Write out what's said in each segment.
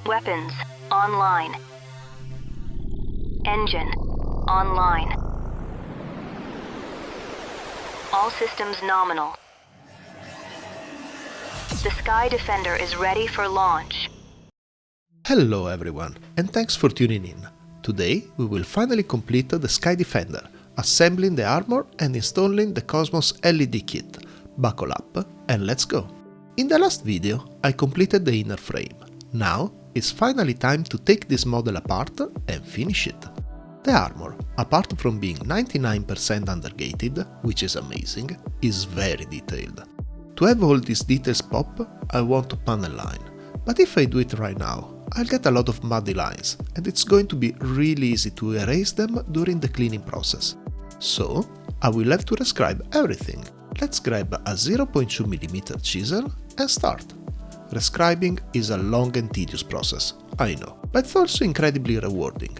Weapons, online. Engine, online. All systems nominal. The Sky Defender is ready for launch. Hello everyone, and thanks for tuning in. Today we will finally complete the Sky Defender, assembling the armor and installing the Kosmos LED kit. Buckle up and let's go! In the last video I completed the inner frame. Now it's finally time to take this model apart and finish it. The armor, apart from being 99% undergated, which is amazing, is very detailed. To have all these details pop, I want to panel line, but if I do it right now, I'll get a lot of muddy lines and it's going to be really easy to erase them during the cleaning process. So, I will have to rescribe everything. Let's grab a 0.2mm chisel and start. Rescribing is a long and tedious process, I know, but it's also incredibly rewarding.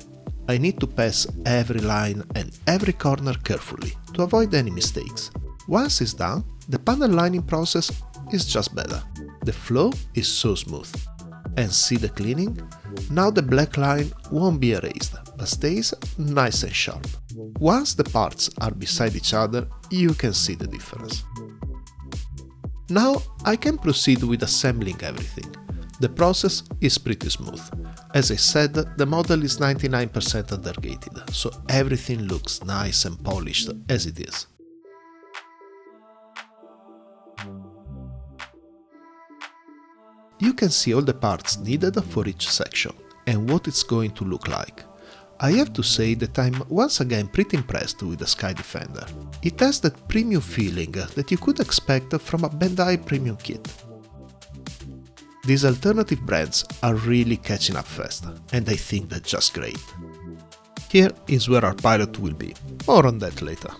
I need to pass every line and every corner carefully to avoid any mistakes. Once it's done, the panel lining process is just better. The flow is so smooth. And see the cleaning? Now the black line won't be erased, but stays nice and sharp. Once the parts are beside each other, you can see the difference. Now I can proceed with assembling everything. The process is pretty smooth. As I said, the model is 99% undergated, so everything looks nice and polished as it is. You can see all the parts needed for each section and what it's going to look like. I have to say that I'm once again pretty impressed with the Sky Defender. It has that premium feeling that you could expect from a Bandai premium kit. These alternative brands are really catching up fast, and I think they're just great. Here is where our pilot will be, more on that later.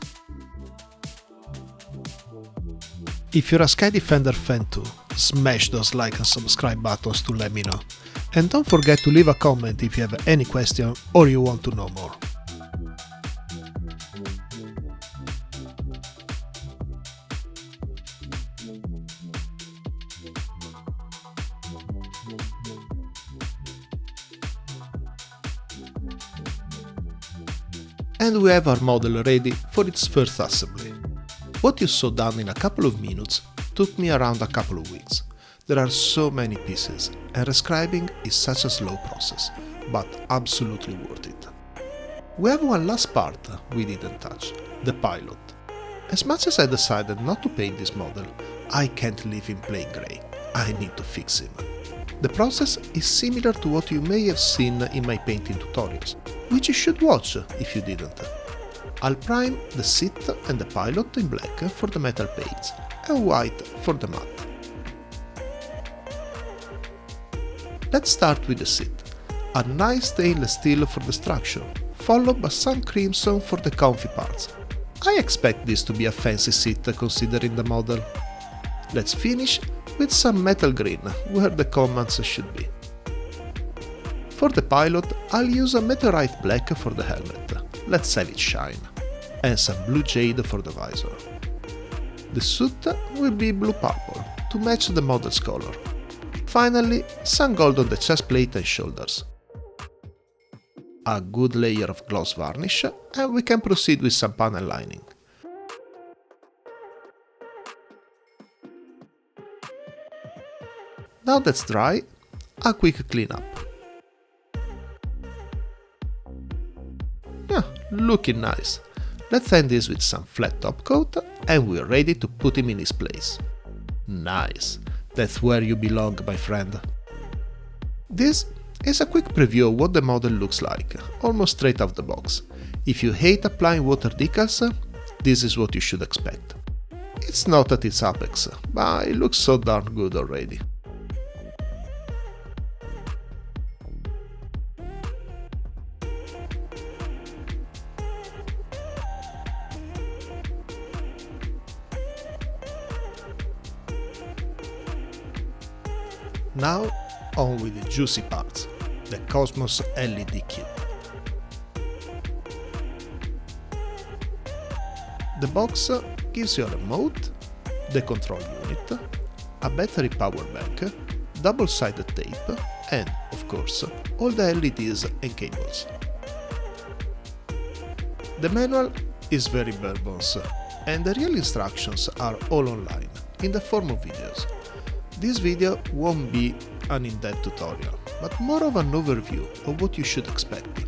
If you're a Sky Defender fan too, smash those like and subscribe buttons to let me know. And don't forget to leave a comment if you have any question or you want to know more. And we have our model ready for its first assembly. What you saw done in a couple of minutes took me around a couple of weeks. There are so many pieces, and rescribing is such a slow process, but absolutely worth it. We have one last part we didn't touch, the pilot. As much as I decided not to paint this model, I can't leave him plain grey. I need to fix him. The process is similar to what you may have seen in my painting tutorials, which you should watch if you didn't. I'll prime the seat and the pilot in black for the metal paints and white for the matte. Let's start with the seat. A nice stainless steel for the structure, followed by some crimson for the comfy parts. I expect this to be a fancy seat considering the model. Let's finish with some metal green where the commands should be. For the pilot, I'll use a meteorite black for the helmet. Let's have it shine. And some blue jade for the visor. The suit will be blue-purple to match the model's color. Finally, some gold on the chest plate and shoulders. A good layer of gloss varnish and we can proceed with some panel lining. Now that's dry, a quick cleanup. Yeah, looking nice. Let's end this with some flat top coat and we're ready to put him in his place. Nice, that's where you belong, my friend. This is a quick preview of what the model looks like, almost straight out the box. If you hate applying water decals, this is what you should expect. It's not at its apex, but it looks so darn good already. Now, on with the juicy parts, the Kosmos LED kit. The box gives you a remote, the control unit, a battery power bank, double-sided tape and, of course, all the LEDs and cables. The manual is very bare bones, and the real instructions are all online, in the form of videos. This video won't be an in-depth tutorial, but more of an overview of what you should expect.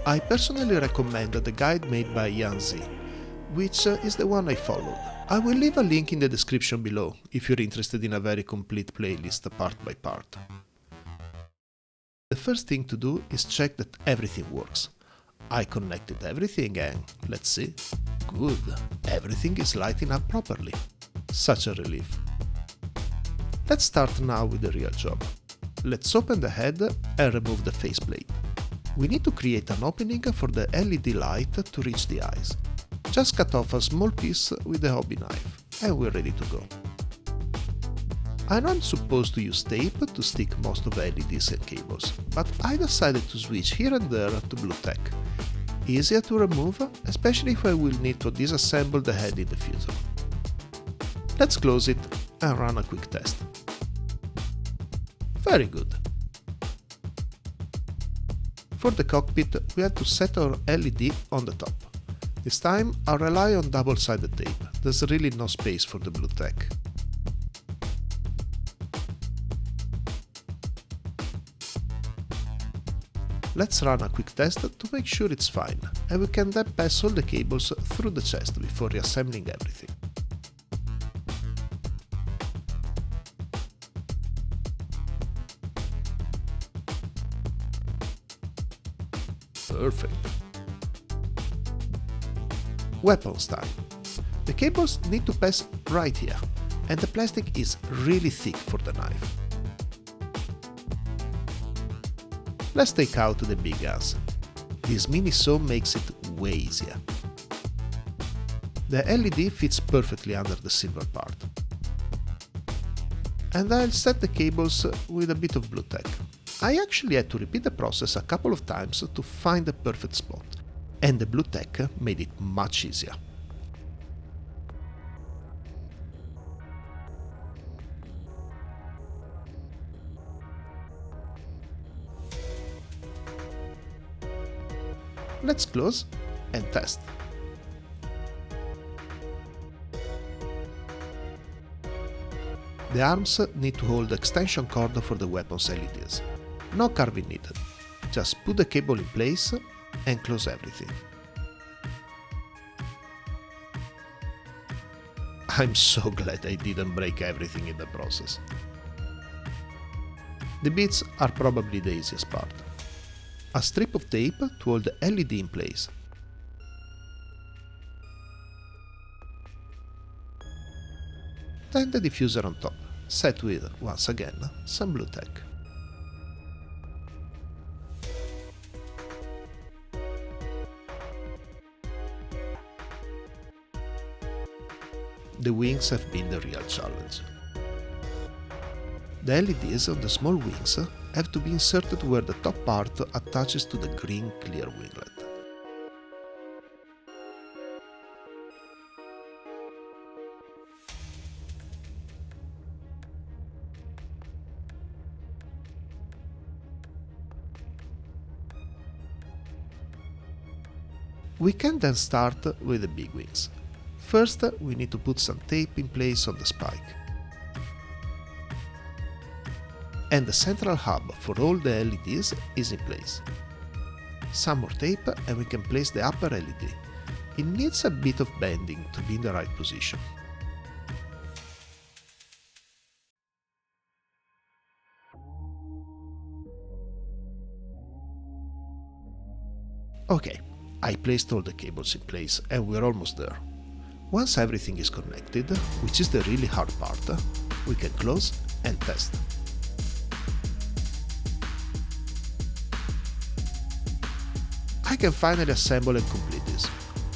I personally recommend the guide made by Yan Z, which is the one I followed. I will leave a link in the description below if you're interested in a very complete playlist part by part. The first thing to do is check that everything works. I connected everything and, let's see, good, everything is lighting up properly. Such a relief. Let's start now with the real job. Let's open the head and remove the faceplate. We need to create an opening for the LED light to reach the eyes. Just cut off a small piece with the hobby knife and we're ready to go. I know I'm supposed to use tape to stick most of the LEDs and cables, but I decided to switch here and there to blue tack. Easier to remove, especially if I will need to disassemble the head in the future. Let's close it and run a quick test. Very good. For the cockpit, we have to set our LED on the top. This time I'll rely on double-sided tape, there's really no space for the blue tack. Let's run a quick test to make sure it's fine, and we can then pass all the cables through the chest before reassembling everything. Perfect. Weapons time. The cables need to pass right here, and the plastic is really thick for the knife. Let's take out the big guns. This mini saw makes it way easier. The LED fits perfectly under the silver part. And I'll set the cables with a bit of blue tack. I actually had to repeat the process a couple of times to find the perfect spot, and the blue tack made it much easier. Let's close and test. The arms need to hold the extension cord for the weapon's LEDs. No carving needed. Just put the cable in place and close everything. I'm so glad I didn't break everything in the process. The bits are probably the easiest part. A strip of tape to hold the LED in place. Then the diffuser on top, set with, once again, some blue tack. The wings have been the real challenge. The LEDs on the small wings have to be inserted where the top part attaches to the green clear winglet. We can then start with the big wings. First, we need to put some tape in place on the spike. And the central hub for all the LEDs is in place. Some more tape and we can place the upper LED. It needs a bit of bending to be in the right position. Okay, I placed all the cables in place and we're almost there. Once everything is connected, which is the really hard part, we can close and test. I can finally assemble and complete this.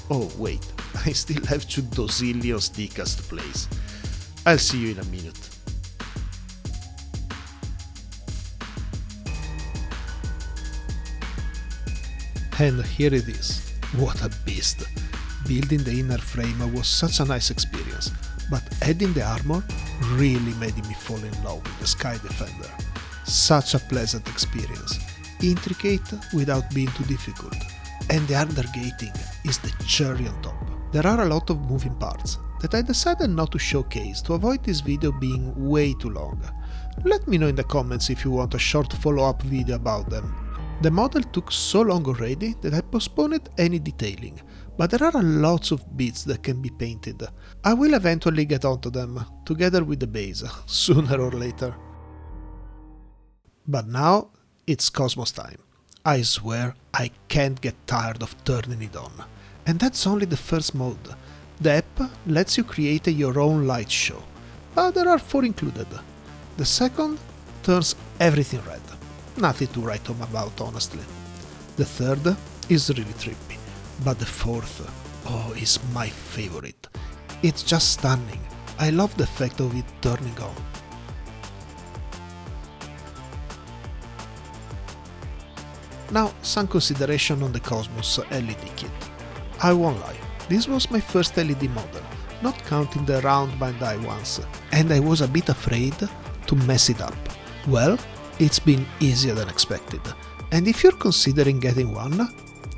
Oh wait, I still have 2 dozillion stickers to place. I'll see you in a minute. And here it is. What a beast! Building the inner frame was such a nice experience, but adding the armor really made me fall in love with the Sky Defender. Such a pleasant experience, intricate without being too difficult, and the undergating is the cherry on top. There are a lot of moving parts that I decided not to showcase to avoid this video being way too long. Let me know in the comments if you want a short follow-up video about them. The model took so long already that I postponed any detailing, but there are lots of bits that can be painted. I will eventually get onto them, together with the base, sooner or later. But now it's Kosmos time. I swear I can't get tired of turning it on. And that's only the first mode. The app lets you create your own light show, but there are 4 included. The second turns everything red. Nothing to write home about, honestly. The third is really trippy, but the fourth, oh, is my favorite. It's just stunning. I love the effect of it turning on. Now, some consideration on the Kosmos LED kit. I won't lie, this was my first LED model, not counting the non-Bandai ones, and I was a bit afraid to mess it up. Well, it's been easier than expected, and if you're considering getting one,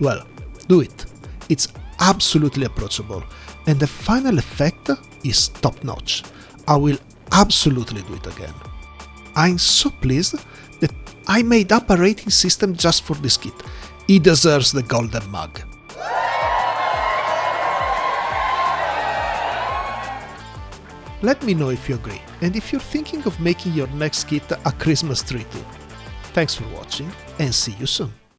well, do it. It's absolutely approachable, and the final effect is top-notch. I will absolutely do it again. I'm so pleased that I made up a rating system just for this kit. It deserves the golden mug. Let me know if you agree, and if you're thinking of making your next kit a Christmas tree too. Thanks for watching, and see you soon.